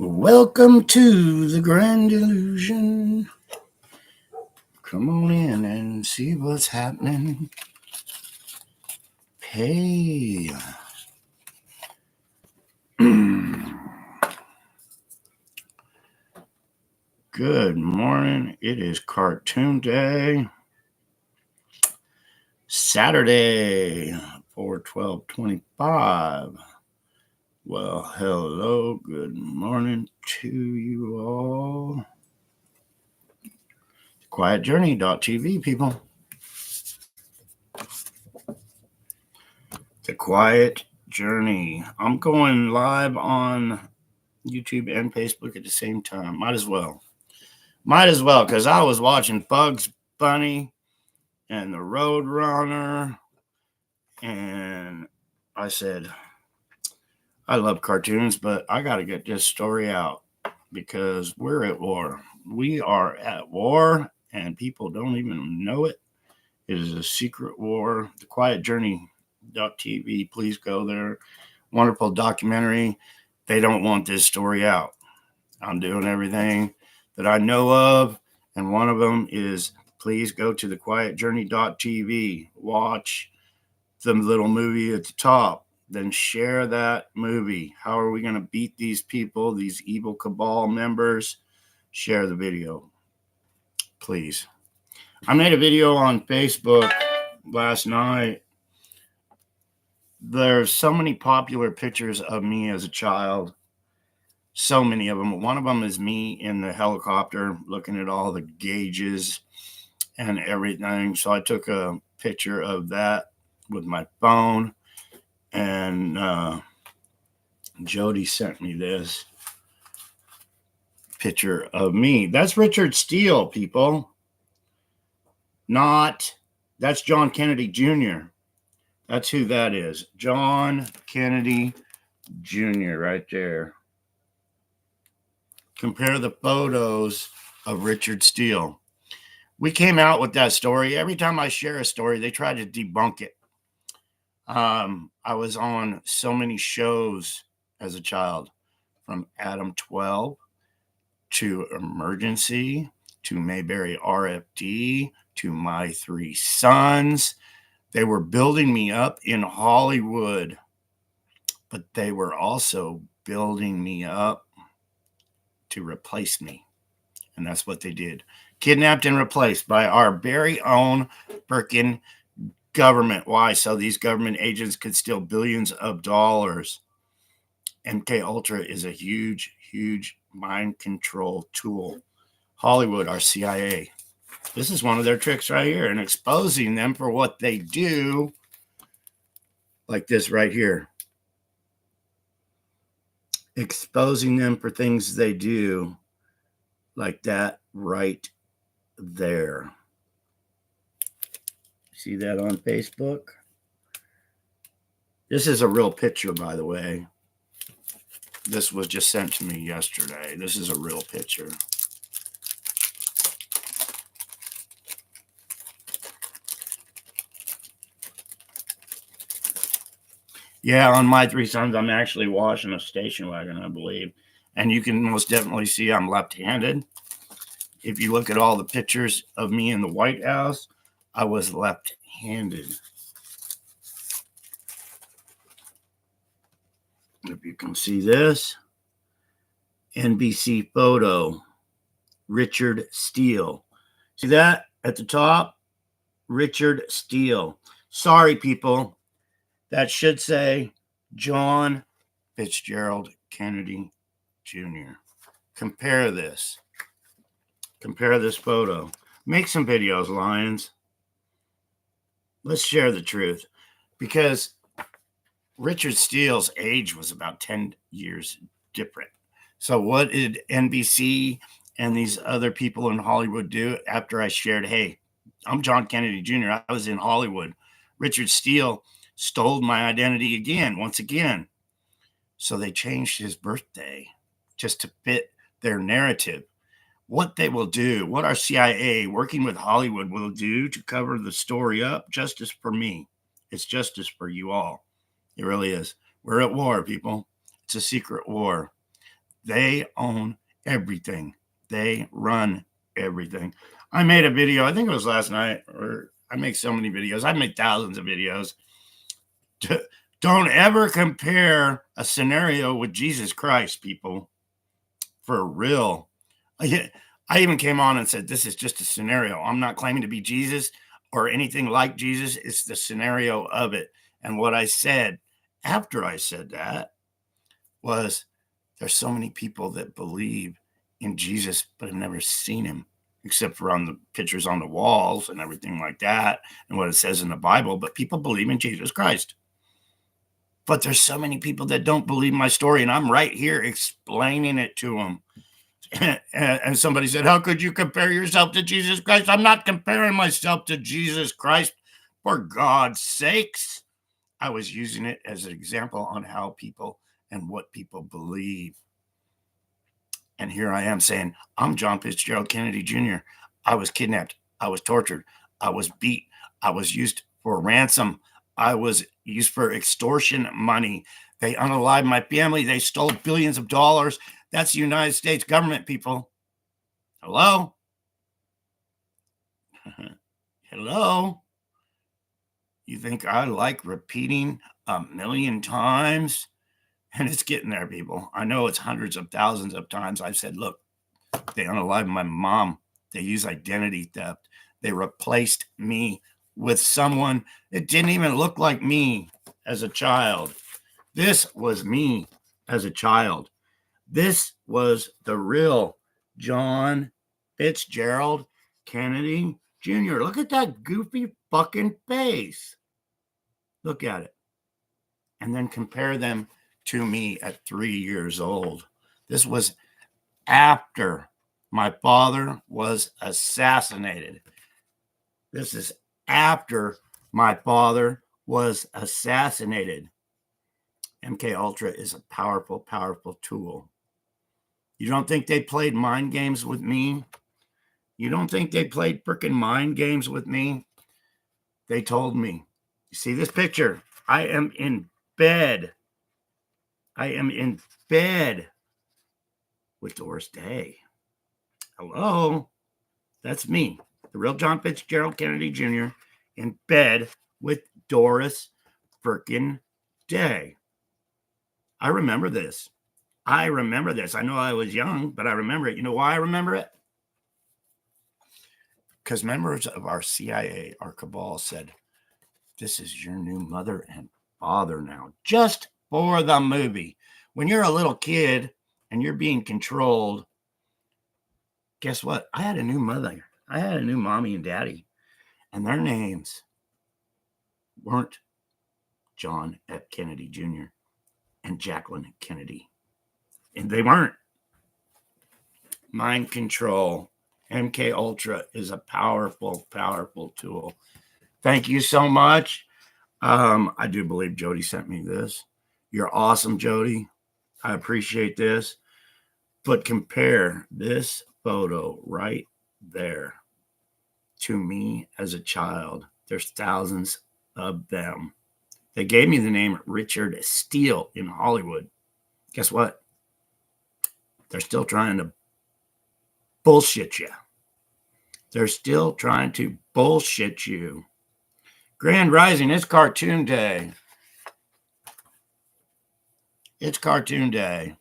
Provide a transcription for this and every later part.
Welcome to the Grand Illusion. Come on in and see what's happening. Hey. Good morning. It is cartoon day. Saturday, 4/12/25. Well, hello. Good morning to you all. QuietJourney.tv, people. The Quiet Journey. I'm going live on YouTube and Facebook at the same time. Might as well, because I was watching Bugs Bunny and the Roadrunner, and I said, I love cartoons, but I got to get this story out because we're at war. We are at war, and people don't even know it. It is a secret war. The Quiet Journey.tv, please go there. Wonderful documentary. They don't want this story out. I'm doing everything that I know of, and one of them is please go to thequietjourney.tv, watch the little movie at the top, then share that movie. How are we going to beat these people, these evil cabal members? Share the video, please. I made a video on Facebook last night. There's so many popular pictures of me as a child. So many of them. One of them is me in the helicopter looking at all the gauges and everything. So I took a picture of that with my phone, and Jody sent me this picture of me. That's Richard Steele, people. That's John Kennedy Jr. That's who that is. John Kennedy Jr. right there. Compare the photos of Richard Steele. We came out with that story. Every time I share a story, they try to debunk it. I was on so many shows as a child, from Adam 12 to Emergency to Mayberry RFD to My Three Sons. They were building me up in Hollywood, but they were also building me up to replace me. And that's what they did. Kidnapped and replaced by our very own frickin' government. Why? So these government agents could steal billions of dollars. MK Ultra is a huge, huge mind control tool. Hollywood, our CIA. This is one of their tricks right here, and exposing them for what they do, like this right here. Exposing them for things they do, like that right there. See that on Facebook? This is a real picture, by the way. This was just sent to me yesterday. This is a real picture. Yeah, on My Three Sons, I'm actually washing a station wagon, I believe. And you can most definitely see I'm left-handed. If you look at all the pictures of me in the White House, I was left-handed. If you can see this, NBC photo, Richard Steele. See that at the top? Richard Steele. Sorry, people. That should say John Fitzgerald Kennedy Jr. Compare this. Compare this photo. Make some videos, Lions. Let's share the truth. Because Richard Steele's age was about 10 years different. So what did NBC and these other people in Hollywood do after I shared, hey, I'm John Kennedy Jr., I was in Hollywood. Richard Steele stole my identity again, once again. So they changed his birthday just to fit their narrative. What they will do, what our CIA working with Hollywood will do to cover the story up, justice for me. It's justice for you all. It really is. We're at war, people. It's a secret war. They own everything. They run everything. I made a video, I think it was last night, or I make so many videos. I make thousands of videos. Don't ever compare a scenario with Jesus Christ, people. For real. I even came on and said, this is just a scenario. I'm not claiming to be Jesus or anything like Jesus. It's the scenario of it. And what I said after I said that was, there's so many people that believe in Jesus, but have never seen him, except for on the pictures on the walls and everything like that, and what it says in the Bible. But people believe in Jesus Christ. But there's so many people that don't believe my story, and I'm right here explaining it to them. And somebody said, how could you compare yourself to Jesus Christ? I'm not comparing myself to Jesus Christ, for God's sakes. I was using it as an example on how people and what people believe. And here I am saying, I'm John Fitzgerald Kennedy Jr. I was kidnapped. I was tortured. I was beat. I was used for ransom. I was used for extortion money. They unalived my family. They stole billions of dollars. That's the United States government, people. Hello? Hello? You think I like repeating a million times? And it's getting there, people. I know it's hundreds of thousands of times I've said, look, they unalived my mom. They used identity theft. They replaced me with someone that didn't even look like me as a child. This was me as a child. This was the real John Fitzgerald Kennedy Jr. Look at that goofy fucking face. Look at it. And then compare them to me at 3 years old. This was after my father was assassinated. This is after my father was assassinated. MK Ultra is a powerful, powerful tool. You don't think they played mind games with me? You don't think they played freaking mind games with me? They told me. You see this picture? I am in bed. I am in bed with Doris Day. Hello? That's me, the real John Fitzgerald Kennedy Jr., in bed with Doris freaking Day. I remember this. I remember this. I know I was young, but I remember it. You know why I remember it? Because members of our CIA, our cabal, said, this is your new mother and father now, just for the movie. When you're a little kid and you're being controlled, guess what? I had a new mother. I had a new mommy and daddy, and their names weren't John F. Kennedy Jr. and Jacqueline Kennedy. And they weren't. Mind control. MK Ultra is a powerful, powerful tool. Thank you so much. I do believe Jody sent me this. You're awesome, Jody. I appreciate this. But compare this photo right there to me as a child. There's thousands of them. They gave me the name Richard Steele in Hollywood. Guess what? They're still trying to bullshit you. They're still trying to bullshit you. Grand Rising, it's cartoon day. It's cartoon day.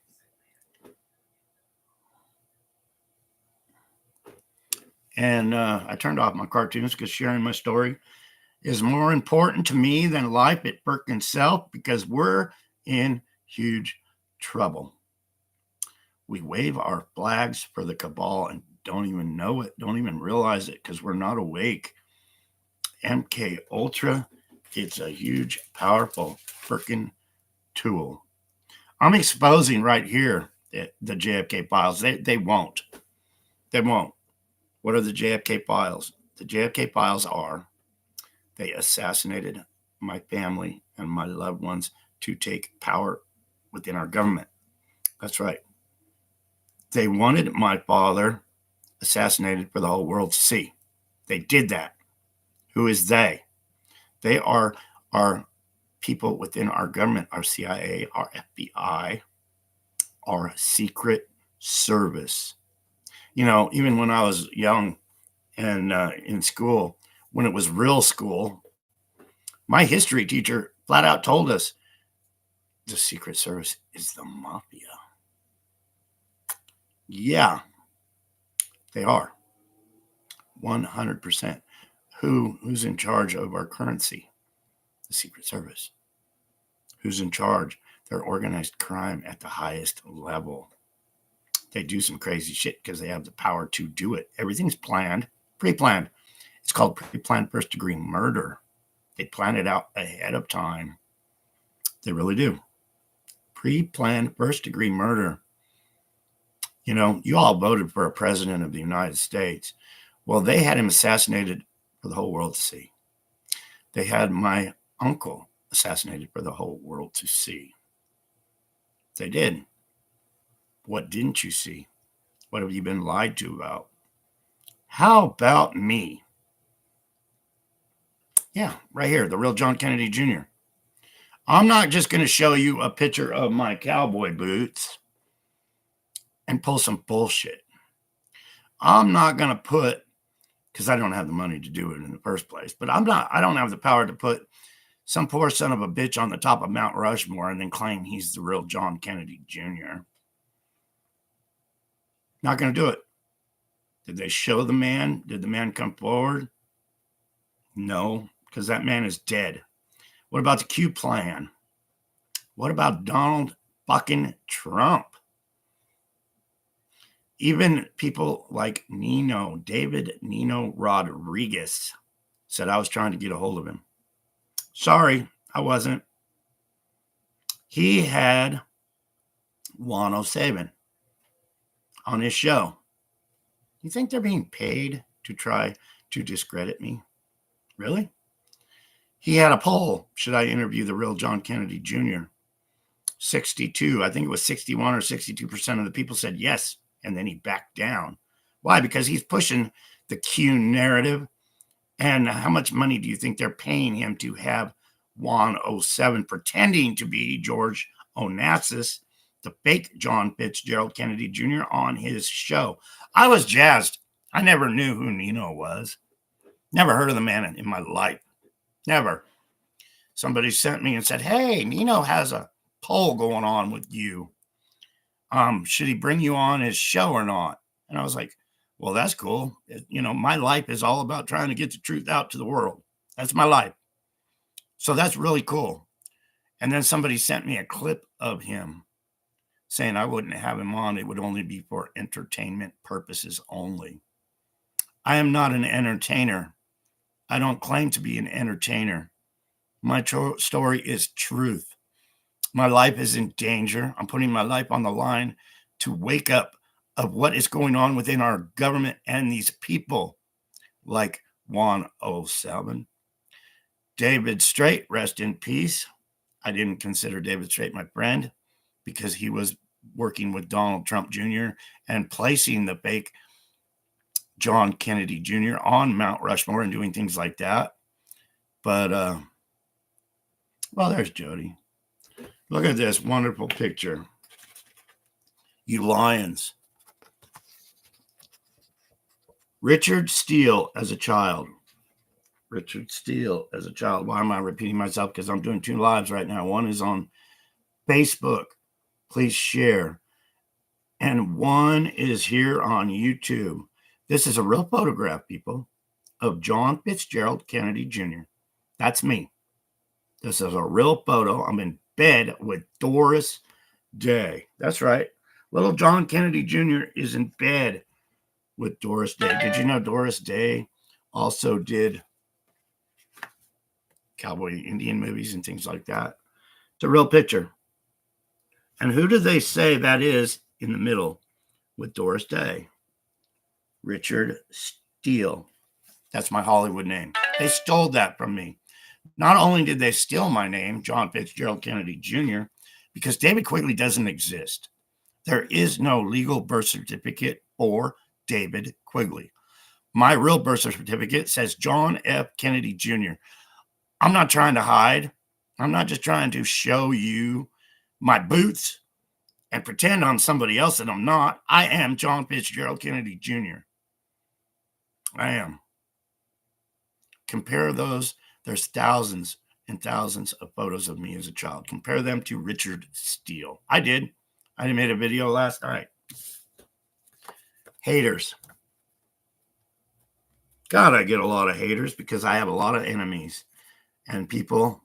And I turned off my cartoons because sharing my story is more important to me than life at freaking self, because we're in huge trouble. We wave our flags for the cabal and don't even know it, don't even realize it, because we're not awake. MK Ultra, it's a huge, powerful freaking tool. I'm exposing right here the JFK files. They won't. They won't. What are the JFK files? The JFK files are, they assassinated my family and my loved ones to take power within our government. That's right. They wanted my father assassinated for the whole world to see. They did that. Who is they? They are our people within our government, our CIA, our FBI, our Secret Service. You know, even when I was young and in school, when it was real school, my history teacher flat out told us the Secret Service is the mafia. Yeah, they are. 100%. Who's in charge of our currency? The Secret Service. Who's in charge? They're organized crime at the highest level. They do some crazy shit because they have the power to do it. Everything's planned, pre-planned. It's called pre-planned first-degree murder. They plan it out ahead of time. They really do. Pre-planned first-degree murder. You know, you all voted for a president of the United States. Well, they had him assassinated for the whole world to see. They had my uncle assassinated for the whole world to see. They did. What didn't you see? What have you been lied to about? How about me? Yeah, right here, the real John Kennedy Jr. I'm not just going to show you a picture of my cowboy boots and pull some bullshit. I'm not going to put, because I don't have the money to do it in the first place, but I don't have the power to put some poor son of a bitch on the top of Mount Rushmore and then claim he's the real John Kennedy Jr. Not going to do it. Did they show the man? Did the man come forward? No, because that man is dead. What about the Q plan? What about Donald fucking Trump? Even people like David Nino Rodriguez said I was trying to get a hold of him. Sorry, I wasn't. He had 107 on his show. You think they're being paid to try to discredit me? Really? He had a poll. Should I interview the real John Kennedy Jr.? 62, I think it was 61 or 62% of the people said yes. And then he backed down. Why? Because he's pushing the Q narrative. And how much money do you think they're paying him to have 107 pretending to be George Onassis, the fake John Fitzgerald Kennedy Jr. on his show? I was jazzed. I never knew who Nino was. Never heard of the man in my life. Never. Somebody sent me and said, hey, Nino has a poll going on with you. Should he bring you on his show or not? And I was like, well, that's cool. You know, my life is all about trying to get the truth out to the world. That's my life. So that's really cool. And then somebody sent me a clip of him saying I wouldn't have him on. It would only be for entertainment purposes only. I am not an entertainer. I don't claim to be an entertainer. My story is truth. My life is in danger. I'm putting my life on the line to wake up of what is going on within our government and these people like 107. David Straight, rest in peace. I didn't consider David Straight my friend because he was working with Donald Trump Jr. and placing the fake John Kennedy Jr. on Mount Rushmore and doing things like that. But, well, there's Jody. Look at this wonderful picture. You lions. Richard Steele as a child. Richard Steele as a child. Why am I repeating myself? Because I'm doing 2 lives right now. One is on Facebook. Please share. And one is here on YouTube. This is a real photograph, people, of John Fitzgerald Kennedy Jr. That's me. This is a real photo. I'm in bed with Doris Day. That's right. Little John Kennedy Jr. is in bed with Doris Day. Did you know Doris Day also did cowboy Indian movies and things like that? It's a real picture. And who do they say that is in the middle with Doris Day? Richard Steele. That's my Hollywood name. They stole that from me. Not only did they steal my name, John Fitzgerald Kennedy Jr., because David Quigley doesn't exist. There is no legal birth certificate for David Quigley. My real birth certificate says John F. Kennedy Jr. I'm not trying to hide. I'm not just trying to show you my boots. and pretend I'm somebody else that I'm not. I am John Fitzgerald Kennedy Jr. I am. Compare those. There's thousands and thousands of photos of me as a child. Compare them to Richard Steele. I did. I made a video last night. Haters. God, I get a lot of haters because I have a lot of enemies. And people,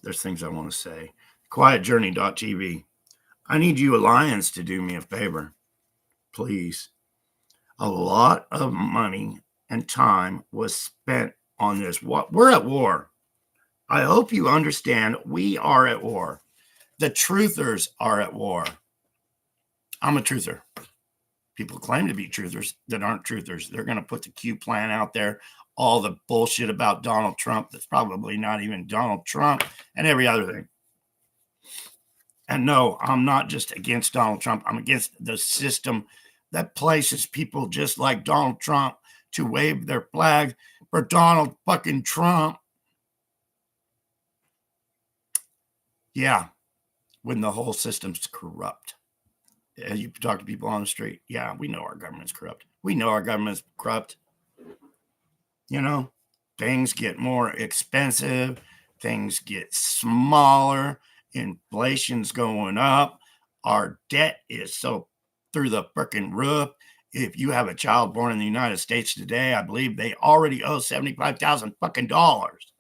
there's things I want to say. QuietJourney.tv. I need you Alliance to do me a favor. Please. A lot of money and time was spent on this. We're at war. I hope you understand we are at war. The truthers are at war. I'm a truther. People claim to be truthers that aren't truthers. They're going to put the Q plan out there, all the bullshit about Donald Trump that's probably not even Donald Trump, and every other thing. And no, I'm not just against Donald Trump. I'm against the system that places people just like Donald Trump to wave their flag for Donald fucking Trump. Yeah, when the whole system's corrupt. You talk to people on the street. Yeah, we know our government's corrupt. We know our government's corrupt. Things get more expensive. Things get smaller. Inflation's going up. Our debt is so through the freaking roof. If you have a child born in the United States today, I believe they already owe $75,000 fucking dollars.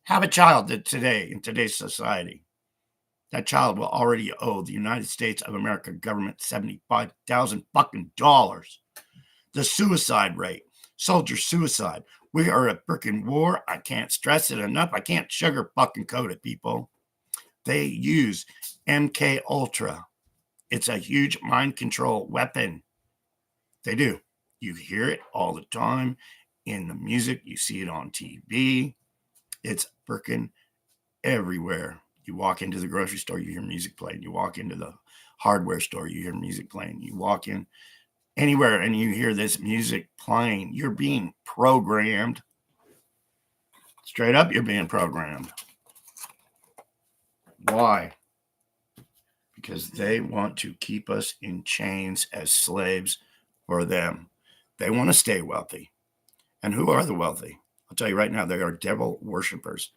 Have a child today in today's society. That child will already owe the United States of America government $75,000 fucking dollars. The suicide rate, soldier suicide. We are at freaking war. I can't stress it enough. I can't sugar fucking coat it, people. They use MK Ultra. It's a huge mind control weapon. They do. You hear it all the time in the music. You see it on TV. It's freaking everywhere. You walk into the grocery store, you hear music playing. You walk into the hardware store, you hear music playing. You walk in anywhere and you hear this music playing. You're being programmed. Straight up, you're being programmed. Why? Because they want to keep us in chains as slaves for them. They want to stay wealthy. And who are the wealthy? I'll tell you right now, they are devil worshipers.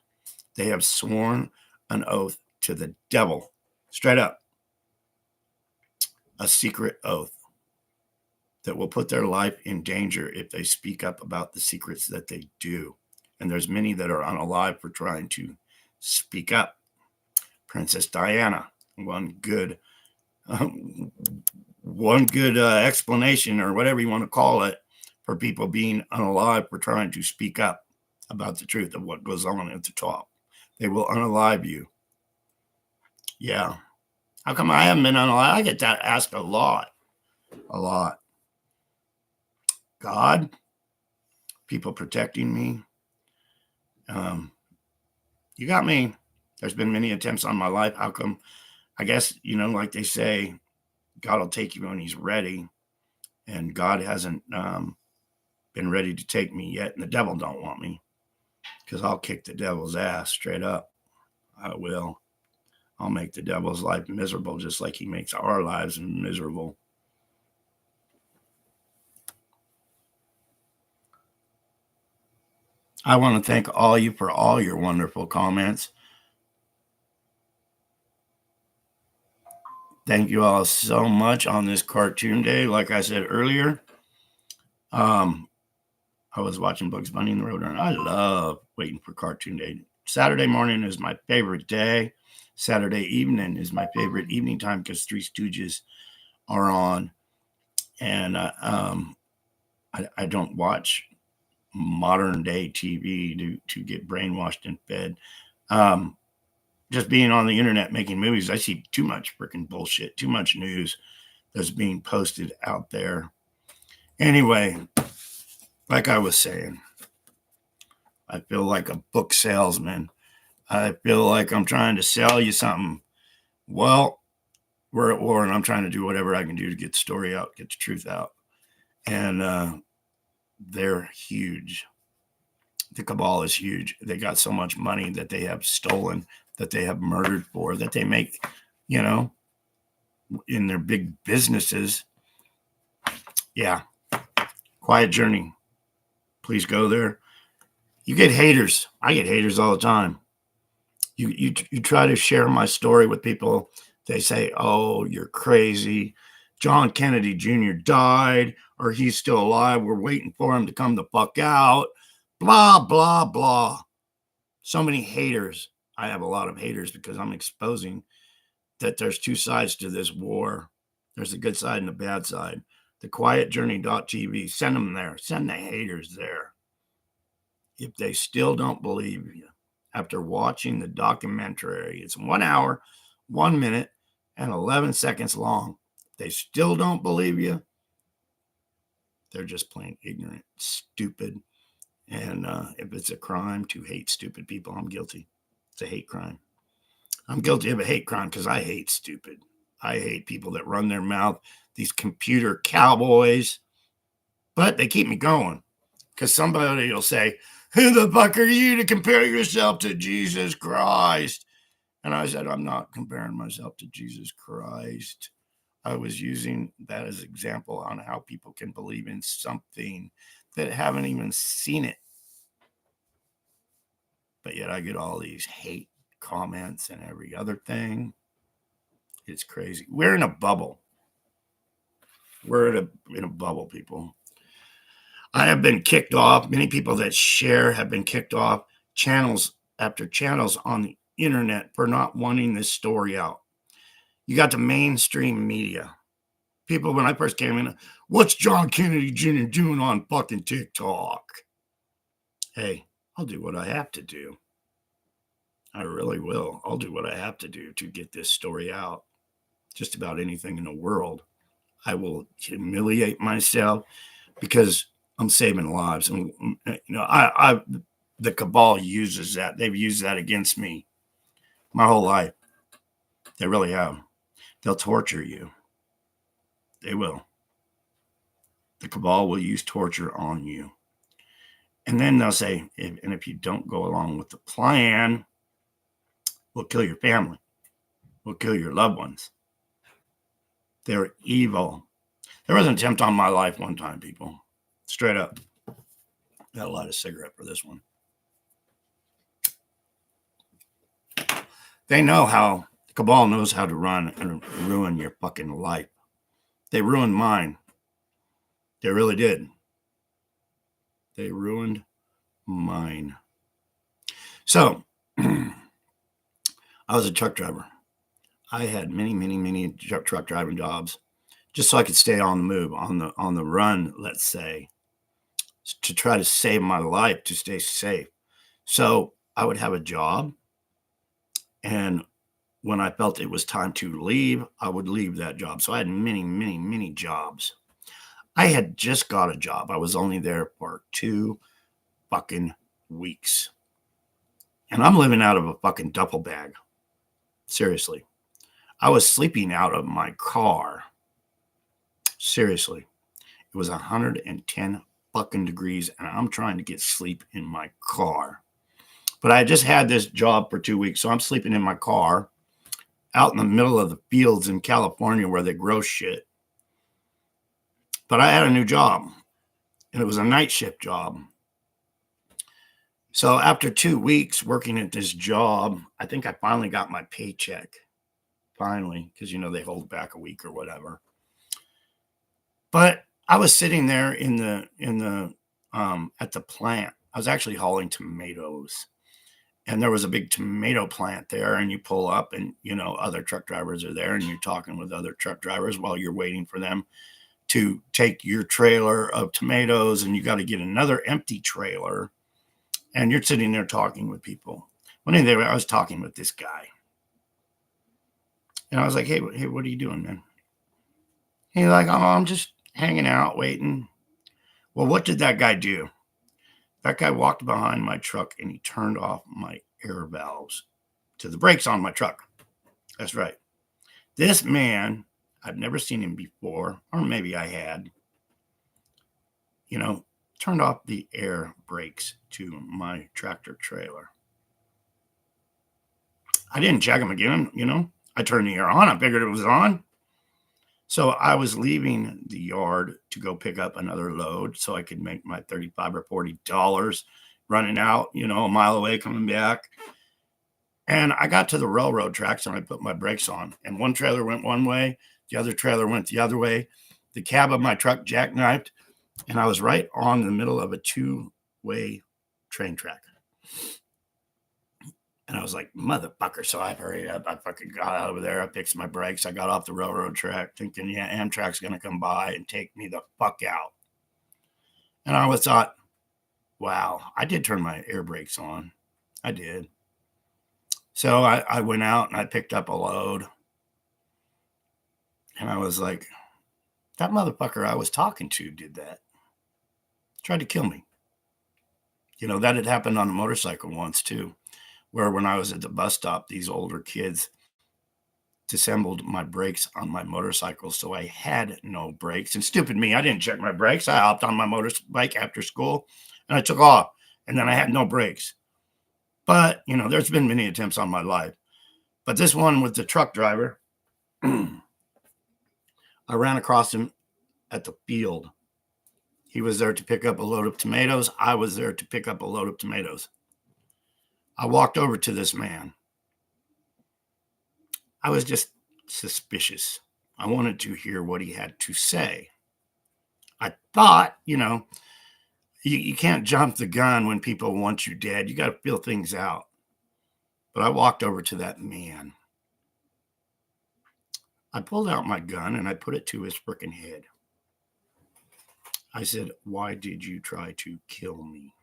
They have sworn an oath to the devil, straight up, a secret oath that will put their life in danger if they speak up about the secrets that they do. And there's many that are unalive for trying to speak up. Princess Diana, one good explanation or whatever you want to call it for people being unalive for trying to speak up about the truth of what goes on at the top. They will unalive you. Yeah. How come I haven't been unalive? I get that asked a lot. God, people protecting me. You got me. There's been many attempts on my life. How come? I guess, like they say, God will take you when he's ready. And God hasn't been ready to take me yet. And the devil don't want me. Because I'll kick the devil's ass straight up. I will. I'll make the devil's life miserable just like he makes our lives miserable. I want to thank all you for all your wonderful comments. Thank you all so much on this cartoon day. Like I said earlier, I was watching Bugs Bunny in the Road, and I love waiting for cartoon day. Saturday morning is my favorite day. Saturday evening is my favorite evening time because Three Stooges are on. And I don't watch modern day TV to get brainwashed and fed. Just being on the internet making movies, I see too much freaking bullshit, too much news that's being posted out there. Anyway, like I was saying, I feel like a book salesman. I feel like I'm trying to sell you something. Well, we're at war and I'm trying to do whatever I can do to get the story out, get the truth out. And they're huge. The cabal is huge. They got so much money that they have stolen that they have murdered for, that they make, you know, in their big businesses. Yeah. Quiet Journey. Please go there. You get haters. I get haters all the time. You try to share my story with people. They say, oh, you're crazy. John Kennedy Jr. died, or he's still alive. We're waiting for him to come the fuck out. Blah, blah, blah. So many haters. I have a lot of haters because I'm exposing that there's two sides to this war. There's the good side and the bad side. The quietjourney.tv. Send them there. Send the haters there. If they still don't believe you after watching the documentary, it's 1 hour, 1 minute, and 11 seconds long. If they still don't believe you, they're just plain ignorant, stupid. And if it's a crime to hate stupid people, I'm guilty. It's a hate crime. I'm guilty of a hate crime because I hate stupid. I hate people that run their mouth, these computer cowboys. But they keep me going because somebody will say, who the fuck are you to compare yourself to Jesus Christ? And I said, I'm not comparing myself to Jesus Christ. I was using that as an example on how people can believe in something that haven't even seen it. But yet I get all these hate comments and every other thing. It's crazy. We're in a bubble. We're in a bubble, people. I have been kicked off. Many people that share have been kicked off channels after channels on the internet for not wanting this story out. You got the mainstream media. People, when I first came in, what's John Kennedy Jr. doing on fucking TikTok? Hey, I'll do what I have to do. I really will. I'll do what I have to do to get this story out. Just about anything in the world. I will humiliate myself because I'm saving lives. And, you know, the cabal uses that. They've used that against me my whole life. They really have. They'll torture you. They will. The cabal will use torture on you. And then they'll say, and if you don't go along with the plan, we'll kill your family. We'll kill your loved ones. They're evil. There was an attempt on my life one time, people. Straight up. Got a lot of cigarette for this one. They know how, the cabal knows how to run and ruin your fucking life. They ruined mine. They really did. They ruined mine. So, I was a truck driver. I had many truck driving jobs just so I could stay on the move, on the run, let's say, to try to save my life, to stay safe. So I would have a job, and when I felt it was time to leave, I would leave that job. So I had many jobs. I had just got a job. I was only there for 2 fucking weeks. And I'm living out of a fucking duffel bag. Seriously. I was sleeping out of my car. Seriously. It was 110 fucking degrees, and I'm trying to get sleep in my car. But I just had this job for 2 weeks, so I'm sleeping in my car out in the middle of the fields in California where they grow shit. But I had a new job, and it was a night shift job. So after 2 weeks working at this job, I think I finally got my paycheck. Finally, because, you know, they hold back a week or whatever. But I was sitting there at the plant. I was actually hauling tomatoes. And there was a big tomato plant there, and you pull up and, you know, other truck drivers are there, and you're talking with other truck drivers while you're waiting for them to take your trailer of tomatoes, and you got to get another empty trailer, and you're sitting there talking with people. One day I was talking with this guy, and I was like, hey, what are you doing, man? He's like, oh, I'm just hanging out, waiting. Well, what did that guy do? That guy walked behind my truck and he turned off my air valves to the brakes on my truck. That's right. This man, I've never seen him before, or maybe I had, you know, turned off the air brakes to my tractor trailer. I didn't check them again, I turned the air on. I figured it was on. So I was leaving the yard to go pick up another load so I could make my $35 or $40 running out, a mile away coming back. And I got to the railroad tracks and I put my brakes on. And one trailer went one way, the other trailer went the other way. The cab of my truck jackknifed, and I was right on the middle of a two-way train track. And I was like, motherfucker. So I hurried up. I fucking got over there. I fixed my brakes. I got off the railroad track thinking, yeah, Amtrak's going to come by and take me the fuck out. And I always thought, wow, I did turn my air brakes on. I did. So I went out and I picked up a load. And I was like, that motherfucker I was talking to did that. Tried to kill me. That had happened on a motorcycle once too, where when I was at the bus stop, these older kids disassembled my brakes on my motorcycle. So I had no brakes. And stupid me, I didn't check my brakes. I hopped on my motorbike after school and I took off. And then I had no brakes. But, there's been many attempts on my life. But this one with the truck driver, I ran across him at the field. He was there to pick up a load of tomatoes. I was there to pick up a load of tomatoes. I walked over to this man. I was just suspicious. I wanted to hear what he had to say. I thought, you can't jump the gun when people want you dead. You got to feel things out. But I walked over to that man. I pulled out my gun and I put it to his freaking head. I said, why did you try to kill me?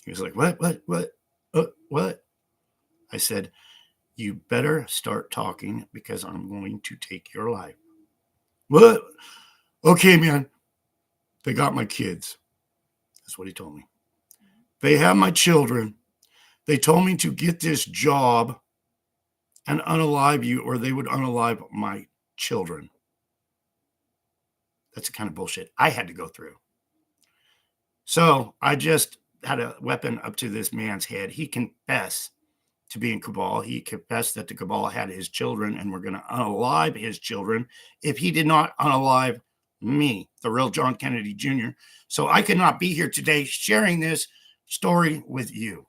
He was like, what? I said, you better start talking because I'm going to take your life. What? Okay, man. They got my kids. That's what he told me. They have my children. They told me to get this job and unalive you or they would unalive my children. That's the kind of bullshit I had to go through. So I just had a weapon up to this man's head. He confessed to being cabal. He confessed that the cabal had his children and were going to unalive his children if he did not unalive me, the real John Kennedy Jr. So I could not be here today sharing this story with you.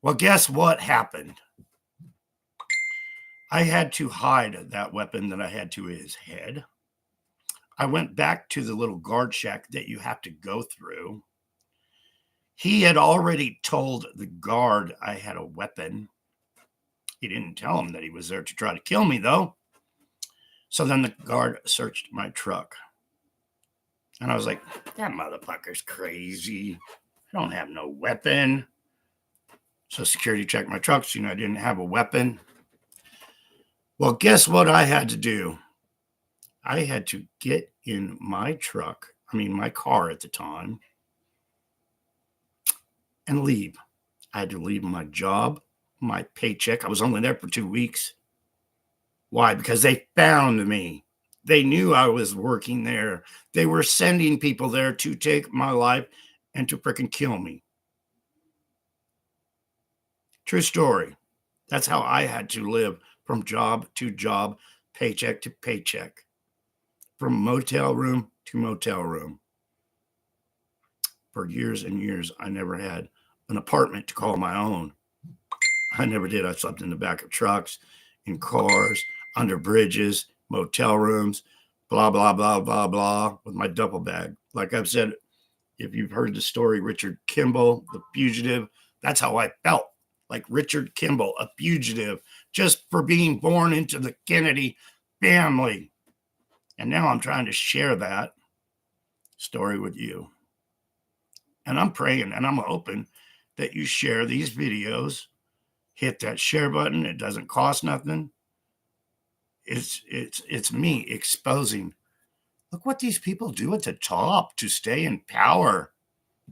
Well, guess what happened? I had to hide that weapon that I had to his head. I went back to the little guard shack that you have to go through. He had already told the guard I had a weapon. He didn't tell him that he was there to try to kill me, though. So then the guard searched my truck. And I was like, that motherfucker's crazy. I don't have no weapon. So security checked my truck. So, I didn't have a weapon. Well, guess what I had to do? I had to get in my truck, my car at the time, and leave. I had to leave my job, my paycheck. I was only there for 2 weeks. Why? Because they found me. They knew I was working there. They were sending people there to take my life and to freaking kill me. True story. That's how I had to live from job to job, paycheck to paycheck. From motel room to motel room. For years and years, I never had an apartment to call my own. I never did. I slept in the back of trucks, in cars, under bridges, motel rooms, blah, blah, blah, blah, blah, with my duffel bag. Like I've said, if you've heard the story, Richard Kimball, the fugitive, that's how I felt. Like Richard Kimball, a fugitive, just for being born into the Kennedy family. And now I'm trying to share that story with you. And I'm praying and I'm hoping that you share these videos. Hit that share button. It doesn't cost nothing. It's me exposing. Look what these people do at the top to stay in power.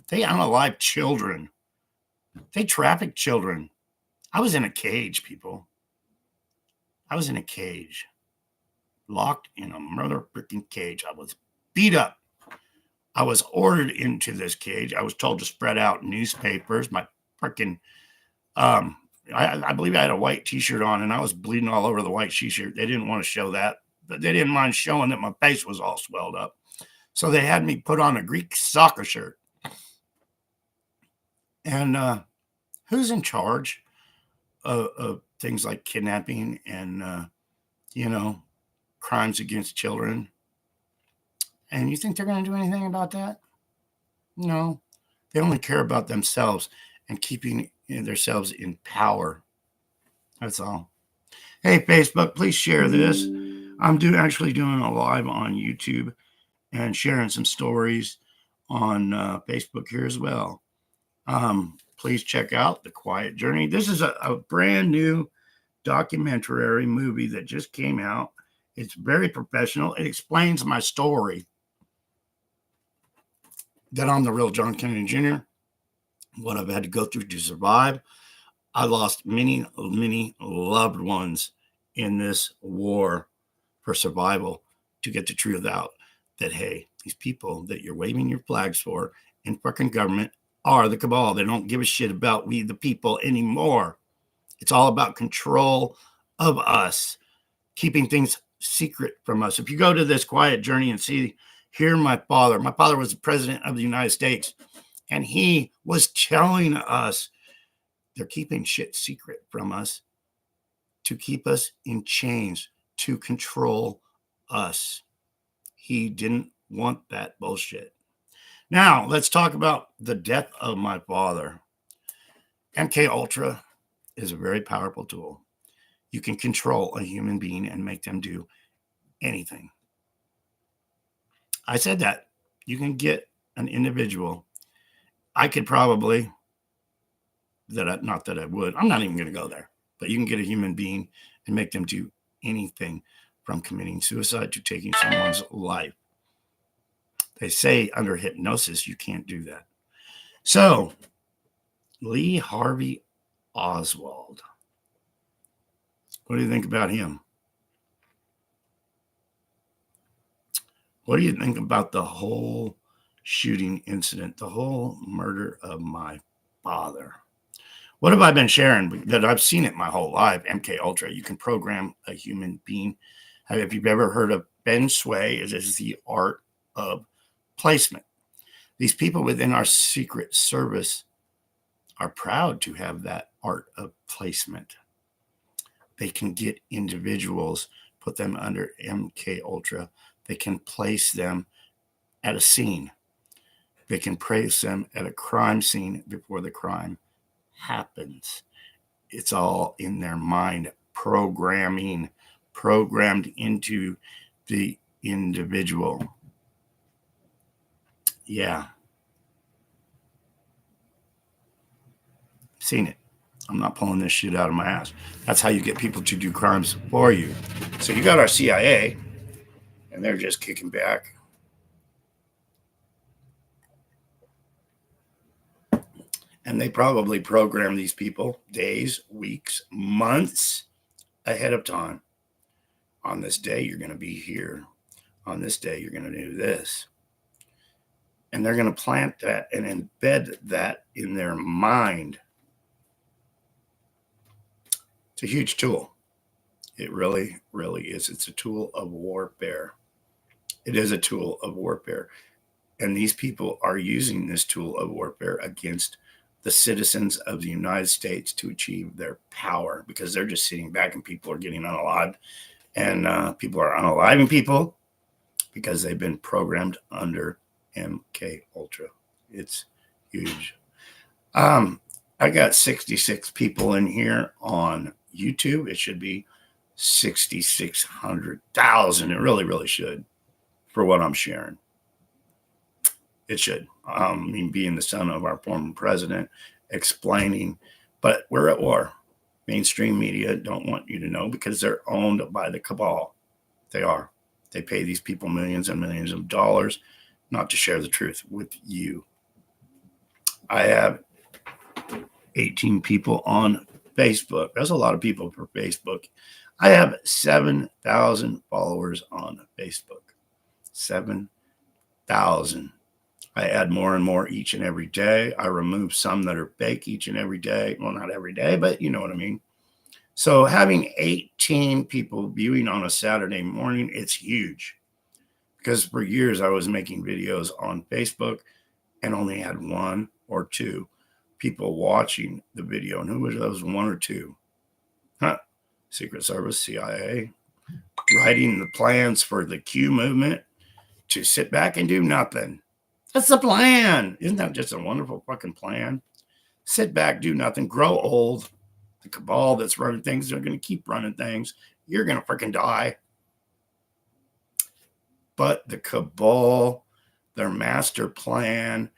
They unalive children. They traffic children. I was in a cage, people. I was in a cage. Locked in a murder freaking cage. I was beat up. I was ordered into this cage. I was told to spread out newspapers. My freaking I believe I had a white t-shirt on and I was bleeding all over the white t-shirt. They didn't want to show that, but they didn't mind showing that my face was all swelled up. So they had me put on a Greek soccer shirt. And who's in charge of things like kidnapping and, crimes against children? And you think they're going to do anything about that? No. They only care about themselves and keeping themselves in power. That's all. Hey, Facebook, please share this. I'm actually doing a live on YouTube and sharing some stories on Facebook here as well. Please check out The Quiet Journey. This is a brand new documentary movie that just came out. It's very professional. It explains my story, that I'm the real John Kennedy Jr., what I've had to go through to survive. I lost many, many loved ones in this war for survival to get the truth out that, hey, these people that you're waving your flags for in fucking government are the cabal. They don't give a shit about we, the people, anymore. It's all about control of us, keeping things secret from us. If you go to this quiet journey and hear my father was the president of the United States, and he was telling us they're keeping shit secret from us to keep us in chains, to control us. He didn't want that bullshit. Now, let's talk about the death of my father. MK Ultra is a very powerful tool. You can control a human being and make them do anything. I said that. You can get an individual. I could probably, not that I would, I'm not even going to go there, but you can get a human being and make them do anything from committing suicide to taking someone's life. They say under hypnosis, you can't do that. So, Lee Harvey Oswald. What do you think about him? What do you think about the whole shooting incident, the whole murder of my father? What have I been sharing? That I've seen it my whole life. MK Ultra. You can program a human being. If you've ever heard of Ben Sway, it is the art of placement. These people within our secret service are proud to have that art of placement. They can get individuals, put them under MK Ultra. They can place them at a scene. They can place them at a crime scene before the crime happens. It's all in their mind, programmed into the individual. Yeah. Seen it. I'm not pulling this shit out of my ass. That's how you get people to do crimes for you. So you got our CIA, and they're just kicking back. And they probably program these people days, weeks, months ahead of time. On this day, you're going to be here. On this day, you're going to do this. And they're going to plant that and embed that in their mind. It's a huge tool. It really, really is. It's a tool of warfare. It is a tool of warfare. And these people are using this tool of warfare against the citizens of the United States to achieve their power, because they're just sitting back and people are getting unalived. And people are unaliving people because they've been programmed under MK Ultra. It's huge. I got 66 people in here on YouTube. It should be 6,600,000. It really, really should, for what I'm sharing. It should. Being the son of our former president, explaining, but we're at war. Mainstream media don't want you to know because they're owned by the cabal. They are. They pay these people millions and millions of dollars not to share the truth with you. I have 18 people on Facebook. That's a lot of people for Facebook. I have 7,000 followers on Facebook. 7,000. I add more and more each and every day. I remove some that are fake each and every day. Well, not every day, but you know what I mean. So having 18 people viewing on a Saturday morning, it's huge. Because for years I was making videos on Facebook and only had 1 or 2 people watching the video. And who were those 1 or 2? Secret Service, CIA, writing the plans for the Q movement to sit back and do nothing. That's the plan. Isn't that just a wonderful fucking plan? Sit back, do nothing, grow old. The cabal that's running things, they're going to keep running things. You're going to freaking die. But the cabal, their master plan,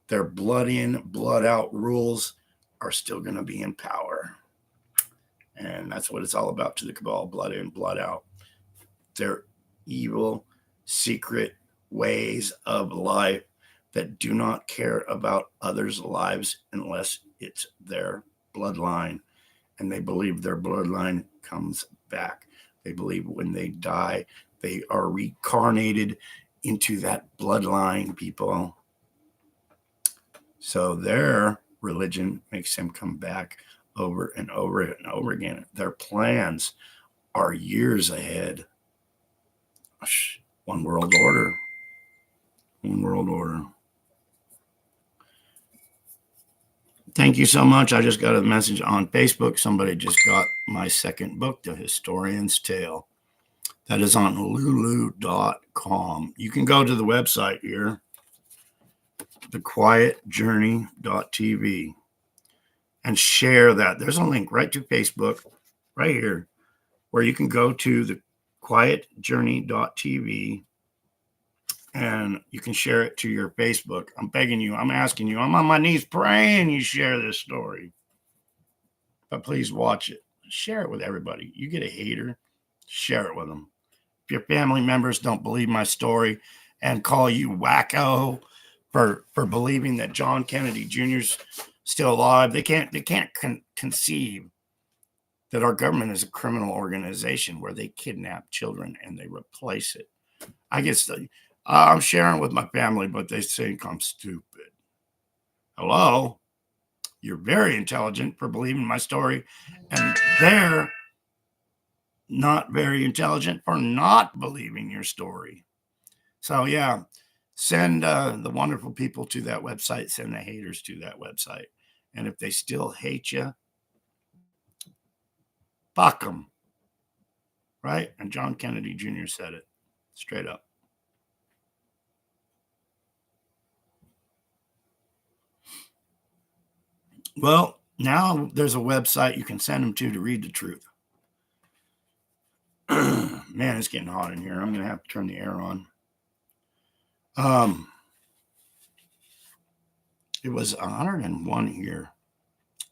their blood in, blood out rules are still going to be in power. And that's what it's all about to the cabal, blood in, blood out. Their evil, secret ways of life that do not care about others' lives unless it's their bloodline. And they believe their bloodline comes back. They believe when they die, they are reincarnated into that bloodline, people. So their religion makes them come back over and over and over again. Their plans are years ahead. One world order. One world order. Thank you so much. I just got a message on Facebook. Somebody just got my second book, The Historian's Tale. That is on lulu.com. You can go to the website here, thequietjourney.tv, and share that. There's a link right to Facebook right here where you can go to thequietjourney.tv and you can share it to your Facebook. I'm begging you. I'm asking you. I'm on my knees praying you share this story. But please watch it. Share it with everybody. You get a hater, share it with them. If your family members don't believe my story and call you wacko for believing that John Kennedy Jr.'s still alive, they can't conceive that our government is a criminal organization where they kidnap children and they replace it. I guess I'm sharing with my family, but they think I'm stupid. Hello? You're very intelligent for believing my story, and they're not very intelligent for not believing your story. So, yeah, send the wonderful people to that website, send the haters to that website. And if they still hate you, fuck them. Right? And John Kennedy Jr. said it straight up. Well, now there's a website you can send them to read the truth. Man, it's getting hot in here. I'm going to have to turn the air on. It was 101 here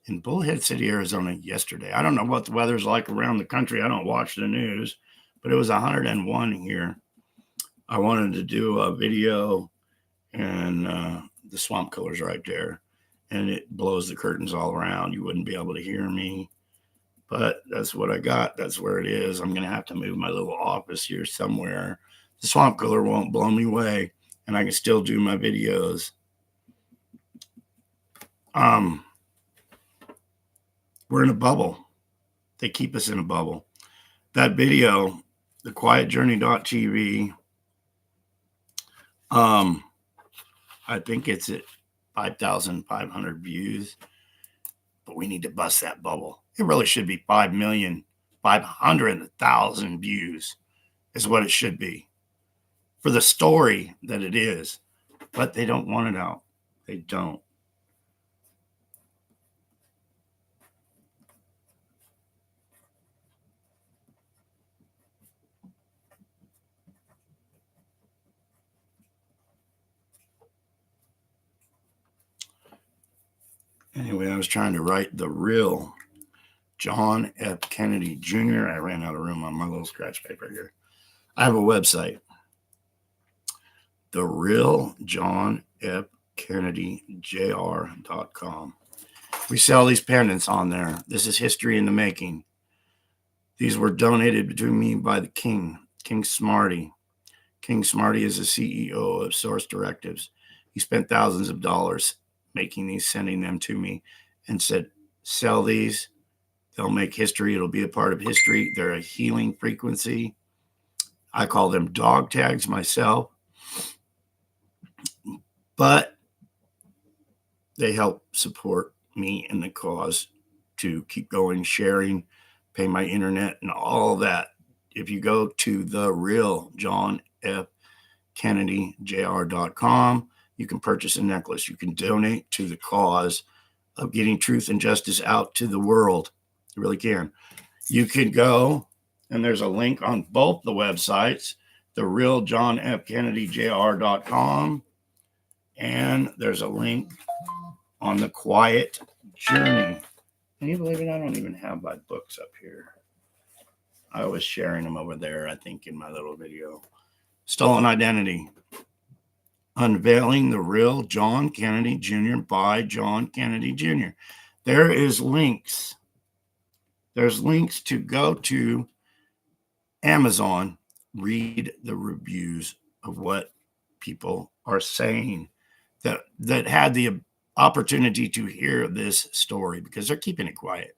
in Bullhead City, Arizona yesterday. I don't know what the weather's like around the country. I don't watch the news, but it was 101 here. I wanted to do a video, and the swamp killer's right there, and it blows the curtains all around. You wouldn't be able to hear me, but that's what I got. That's where it is. I'm going to have to move my little office here somewhere. The swamp killer won't blow me away, and I can still do my videos. We're in a bubble. They keep us in a bubble. That video, thequietjourney.tv, I think it's at 5,500 views, but we need to bust that bubble. It really should be 5,500,000 views is what it should be for the story that it is, but they don't want it out. They don't. Anyway, I was trying to write the real John F. Kennedy Jr. I ran out of room on my little scratch paper here. I have a website, the real John F. Kennedy Jr.com. We sell these pendants on there. This is history in the making. These were donated to me by the King Smarty. King Smarty is the CEO of Source Directives. He spent thousands of dollars making these, sending them to me, and said, sell these. They'll make history. It'll be a part of history. They're a healing frequency. I call them dog tags myself, but they help support me in the cause to keep going, sharing, pay my internet, and all that. If you go to the real John F. Kennedy JR.com, you can purchase a necklace. You can donate to the cause of getting truth and justice out to the world. You really can. You could go, and there's a link on both the websites, the real John F. Kennedy JR.com, and there's a link on the Quiet Journey. Can you believe it? I don't even have my books up here. I was sharing them over there, I think, in my little video. Stolen Identity. Unveiling the Real John Kennedy Jr. by John Kennedy Jr. There is links. There's links to go to Amazon, read the reviews of what people are saying that had the opportunity to hear this story, because they're keeping it quiet.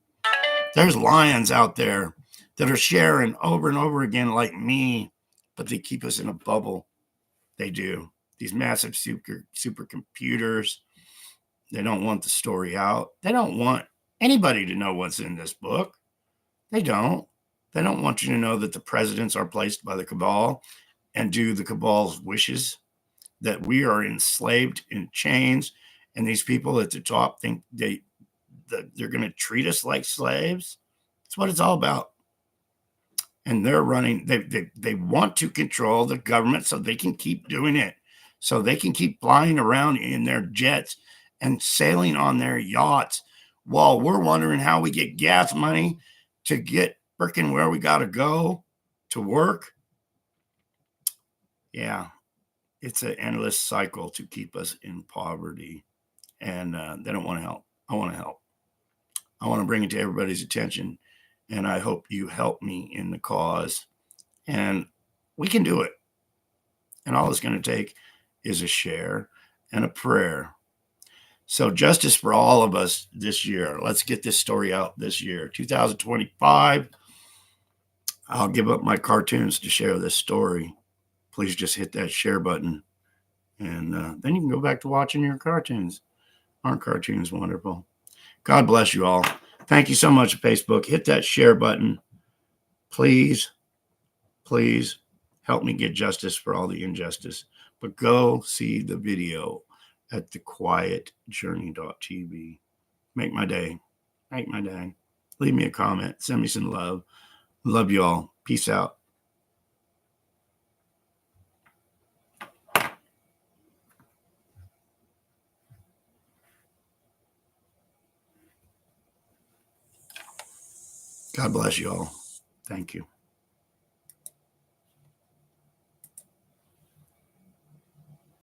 There's lions out there that are sharing over and over again like me, but they keep us in a bubble. They do. These massive supercomputers, they don't want the story out. They don't want anybody to know what's in this book. They don't. They don't want you to know that the presidents are placed by the cabal and do the cabal's wishes, that we are enslaved in chains, and these people at the top think they're going to treat us like slaves. That's what it's all about. And they're running, they want to control the government so they can keep doing it, so they can keep flying around in their jets and sailing on their yachts while we're wondering how we get gas money to get freaking where we got to go to work. Yeah, it's an endless cycle to keep us in poverty, and they don't want to help. I want to help. I want to bring it to everybody's attention, and I hope you help me in the cause, and we can do it. And all it's going to take is a share and a prayer. So justice for all of us this year. Let's get this story out this year. 2025, I'll give up my cartoons to share this story. Please just hit that share button, and then you can go back to watching your cartoons. Aren't cartoons wonderful? God bless you all. Thank you so much, Facebook. Hit that share button. Please, please help me get justice for all the injustice. But go see the video at thequietjourney.tv. Make my day. Make my day. Leave me a comment. Send me some love. Love you all. Peace out. God bless you all. Thank you.